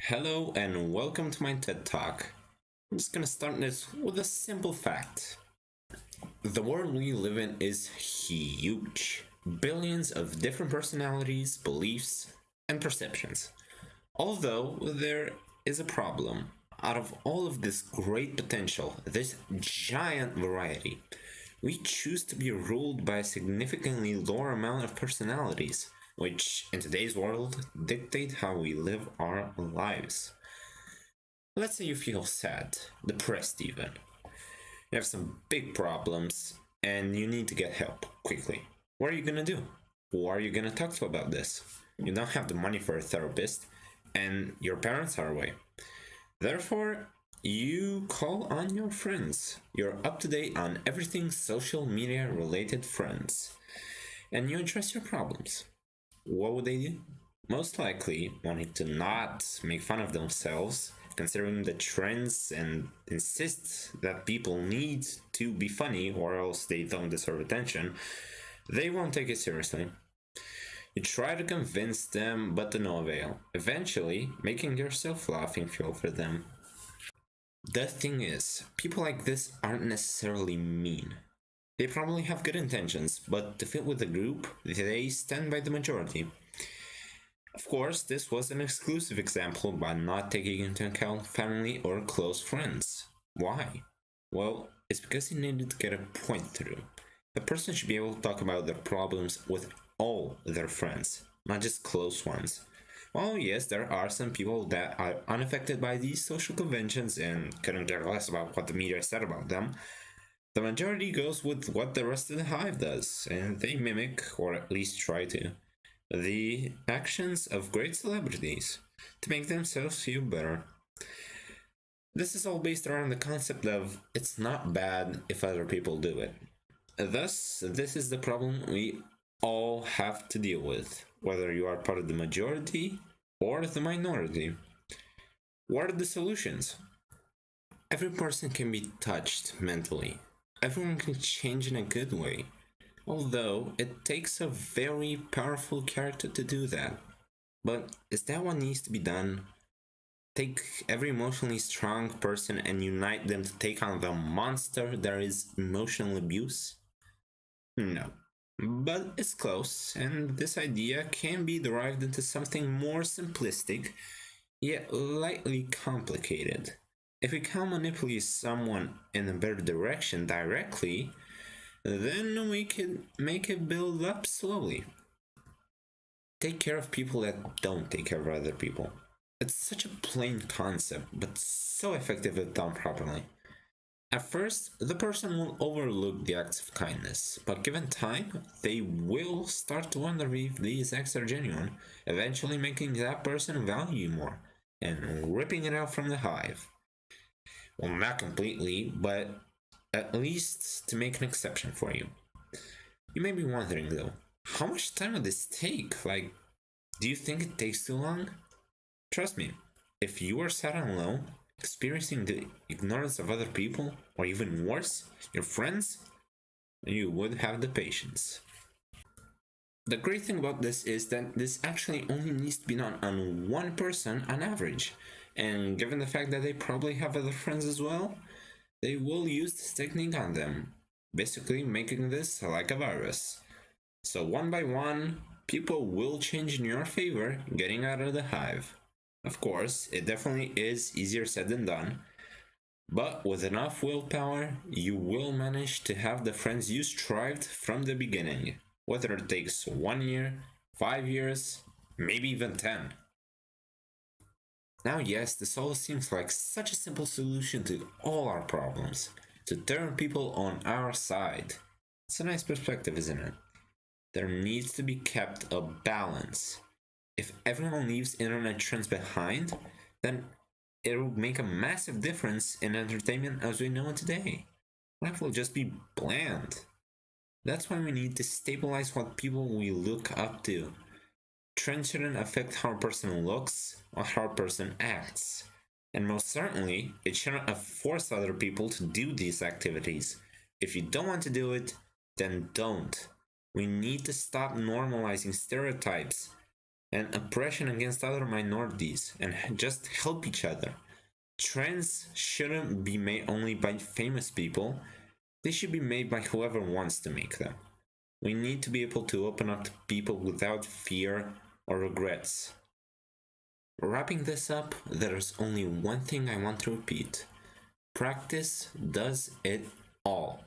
Hello and welcome to my TED Talk. I'm just gonna start this with a simple fact. The world we live in is huge. Billions of different personalities, beliefs, and perceptions. Although there is a problem. Out of all of this great potential, this giant variety, we choose to be ruled by a significantly lower amount of personalities, which in today's world dictate how we live our lives. Let's say you feel sad, depressed even. You have some big problems and you need to get help quickly. What are you gonna do? Who are you gonna talk to about this? You don't have the money for a therapist and your parents are away. Therefore, you call on your friends. You're up to date on everything social media related friends. And you address your problems. What would they do? Most likely wanting to not make fun of themselves, considering the trends, and insist that people need to be funny or else they don't deserve attention. They won't take it seriously. You try to convince them, but to no avail, eventually making yourself laughing fuel for them. The thing is, people like this aren't necessarily mean. They probably have good intentions, but to fit with the group, they stand by the majority. Of course, this was an exclusive example by not taking into account family or close friends. Why? Well, it's because he needed to get a point through. The person should be able to talk about their problems with all their friends, not just close ones. Well, yes, there are some people that are unaffected by these social conventions and couldn't care less about what the media said about them. The majority goes with what the rest of the hive does, and they mimic, or at least try to, the actions of great celebrities to make themselves feel better. This is all based around the concept of it's not bad if other people do it. Thus, this is the problem we all have to deal with, whether you are part of the majority or the minority. What are the solutions? Every person can be touched mentally. Everyone can change in a good way, although it takes a very powerful character to do that. But is that what needs to be done? Take every emotionally strong person and unite them to take on the monster that is emotional abuse? No. But it's close, and this idea can be derived into something more simplistic, yet lightly complicated. If we can manipulate someone in a better direction directly, then we can make it build up slowly. Take care of people that don't take care of other people. It's such a plain concept, but so effective if done properly. At first, the person will overlook the acts of kindness, but given time, they will start to wonder if these acts are genuine, eventually making that person value you more and ripping it out from the hive. Well, not completely, but at least to make an exception for you. You may be wondering though, how much time would this take? Like, do you think it takes too long? Trust me, if you are sad and alone, experiencing the ignorance of other people, or even worse, your friends, you would have the patience. The great thing about this is that this actually only needs to be done on one person on average, and given the fact that they probably have other friends as well, they will use this technique on them, basically making this like a virus. So one by one, people will change in your favor, getting out of the hive. Of course, it definitely is easier said than done, but with enough willpower, you will manage to have the friends you strived from the beginning, whether it takes 1 year, 5 years, maybe even 10. Now, yes, this all seems like such a simple solution to all our problems, to turn people on our side. It's a nice perspective, isn't it? There needs to be kept a balance. If everyone leaves internet trends behind, then it will make a massive difference in entertainment as we know it today. Life will just be bland. That's why we need to stabilize what people we look up to. Trends shouldn't affect how a person looks or how a person acts. And most certainly, it shouldn't force other people to do these activities. If you don't want to do it, then don't. We need to stop normalizing stereotypes and oppression against other minorities and just help each other. Trends shouldn't be made only by famous people, they should be made by whoever wants to make them. We need to be able to open up to people without fear or regrets. Wrapping this up, there's only one thing I want to repeat. Practice does it all.